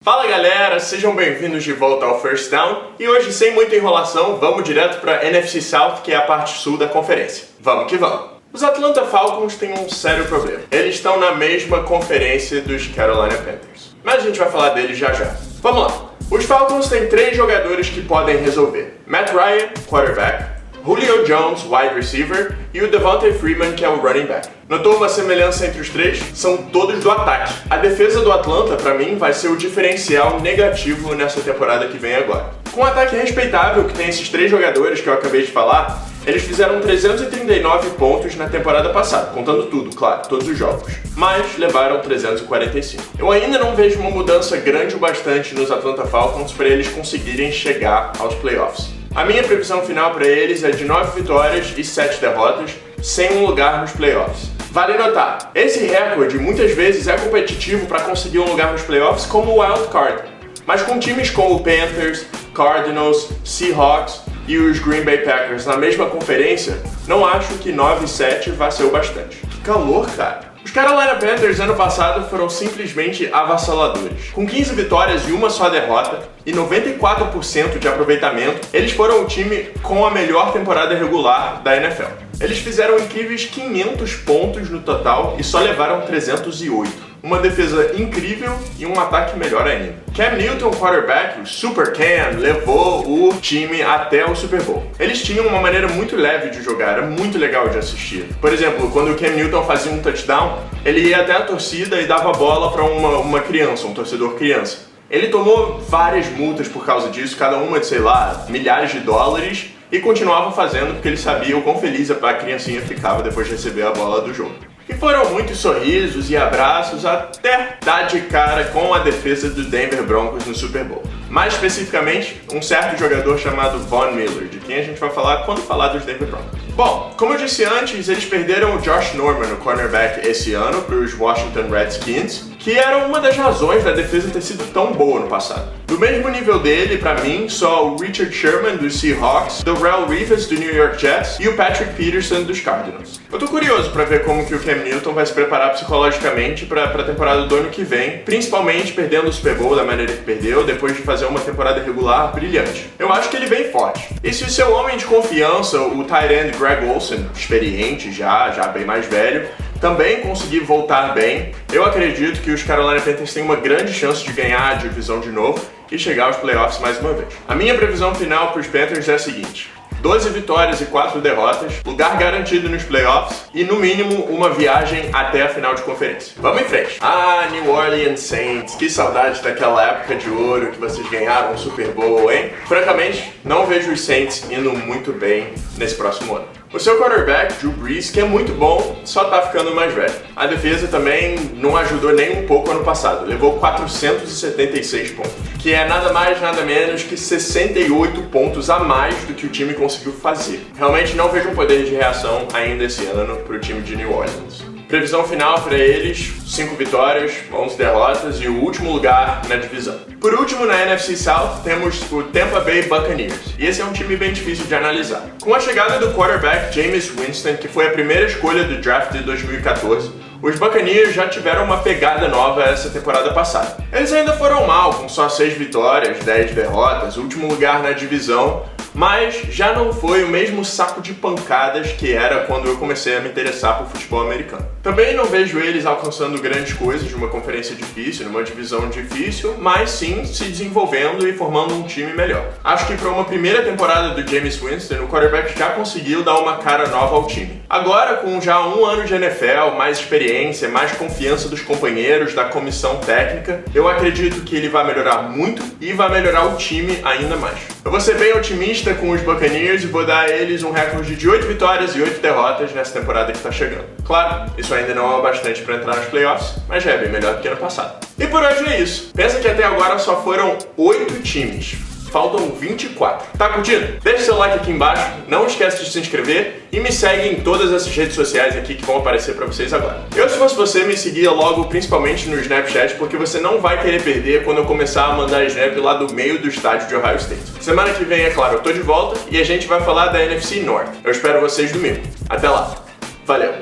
Fala galera, sejam bem-vindos de volta ao First Down e hoje, sem muita enrolação, vamos direto para NFC South, que é a parte sul da conferência. Vamos que vamos! Os Atlanta Falcons têm um sério problema. Eles estão na mesma conferência dos Carolina Panthers, mas a gente vai falar deles já já. Vamos lá! Os Falcons têm 3 jogadores que podem resolver: Matt Ryan, quarterback, Julio Jones, wide receiver, e o Devonta Freeman, que é o running back. Notou uma semelhança entre os três? São todos do ataque. A defesa do Atlanta, pra mim, vai ser o diferencial negativo nessa temporada que vem agora. Com um ataque respeitável que tem esses 3 jogadores que eu acabei de falar, eles fizeram 339 pontos na temporada passada, contando tudo, claro, todos os jogos, mas levaram 345. Eu ainda não vejo uma mudança grande o bastante nos Atlanta Falcons para eles conseguirem chegar aos playoffs. A minha previsão final para eles é de 9 vitórias e 7 derrotas, sem um lugar nos playoffs. Vale notar, esse recorde muitas vezes é competitivo para conseguir um lugar nos playoffs como wild card, mas com times como o Panthers, Cardinals, Seahawks e os Green Bay Packers na mesma conferência, não acho que 9 e 7 vai ser o bastante. Que calor, cara! Os Carolina Panthers ano passado foram simplesmente avassaladores. Com 15 vitórias e uma só derrota e 94% de aproveitamento, eles foram o time com a melhor temporada regular da NFL. Eles fizeram incríveis 500 pontos no total e só levaram 308. Uma defesa incrível e um ataque melhor ainda. Cam Newton, quarterback, o Super Cam, levou o time até o Super Bowl. Eles tinham uma maneira muito leve de jogar, era muito legal de assistir. Por exemplo, quando o Cam Newton fazia um touchdown, ele ia até a torcida e dava a bola para uma criança, um torcedor criança. Ele tomou várias multas por causa disso, cada uma de, sei lá, milhares de dólares, e continuava fazendo porque ele sabia o quão feliz a criancinha ficava depois de receber a bola do jogo. E foram muitos sorrisos e abraços até dar de cara com a defesa do Denver Broncos no Super Bowl. Mais especificamente, um certo jogador chamado Von Miller, de quem a gente vai falar quando falar dos Denver Broncos. Bom, como eu disse antes, eles perderam o Josh Norman, o cornerback, esse ano para os Washington Redskins, que era uma das razões da defesa ter sido tão boa no passado. Do mesmo nível dele, pra mim, só o Richard Sherman dos Seahawks, Darrelle Revis do New York Jets e o Patrick Peterson dos Cardinals. Eu tô curioso pra ver como que o Cam Newton vai se preparar psicologicamente pra temporada do ano que vem, principalmente perdendo o Super Bowl da maneira que perdeu, depois de fazer uma temporada regular brilhante. Eu acho que ele vem forte. E se o seu homem de confiança, o tight end Greg Olsen, experiente já bem mais velho, também conseguir voltar bem, eu acredito que os Carolina Panthers têm uma grande chance de ganhar a divisão de novo e chegar aos playoffs mais uma vez. A minha previsão final para os Panthers é a seguinte: 12 vitórias e 4 derrotas, lugar garantido nos playoffs e, no mínimo, uma viagem até a final de conferência. Vamos em frente! Ah, New Orleans Saints, que saudade daquela época de ouro que vocês ganharam um Super Bowl, hein? Francamente, não vejo os Saints indo muito bem nesse próximo ano. O seu quarterback, Drew Brees, que é muito bom, só tá ficando mais velho. A defesa também não ajudou nem um pouco ano passado, levou 476 pontos, que é nada mais, nada menos que 68 pontos a mais do que o time conseguiu fazer. Realmente não vejo um poder de reação ainda esse ano pro time de New Orleans. Previsão final para eles: 5 vitórias, 11 derrotas e o último lugar na divisão. Por último, na NFC South, temos o Tampa Bay Buccaneers. E esse é um time bem difícil de analisar. Com a chegada do quarterback Jameis Winston, que foi a primeira escolha do draft de 2014, os Buccaneers já tiveram uma pegada nova essa temporada passada. Eles ainda foram mal, com só 6 vitórias, 10 derrotas, último lugar na divisão, mas já não foi o mesmo saco de pancadas que era quando eu comecei a me interessar por futebol americano. Também não vejo eles alcançando grandes coisas de uma conferência difícil, numa divisão difícil, mas sim se desenvolvendo e formando um time melhor. Acho que para uma primeira temporada do Jameis Winston, o quarterback já conseguiu dar uma cara nova ao time. Agora, com já 1 ano de NFL, mais experiência, mais confiança dos companheiros, da comissão técnica, eu acredito que ele vai melhorar muito e vai melhorar o time ainda mais. Eu vou ser bem otimista com os Buccaneers e vou dar a eles um recorde de 8 vitórias e 8 derrotas nessa temporada que está chegando. Claro, isso ainda não é o bastante para entrar nos playoffs, mas já é bem melhor do que ano passado. E por hoje é isso. Pensa que até agora só foram 8 times. Faltam 24. Tá curtindo? Deixa seu like aqui embaixo, não esquece de se inscrever e me segue em todas essas redes sociais aqui que vão aparecer pra vocês agora. Eu, se fosse você, me seguia logo, principalmente no Snapchat, porque você não vai querer perder quando eu começar a mandar Snap lá do meio do estádio de Ohio State. Semana que vem, é claro, eu tô de volta e a gente vai falar da NFC North. Eu espero vocês domingo. Até lá. Valeu!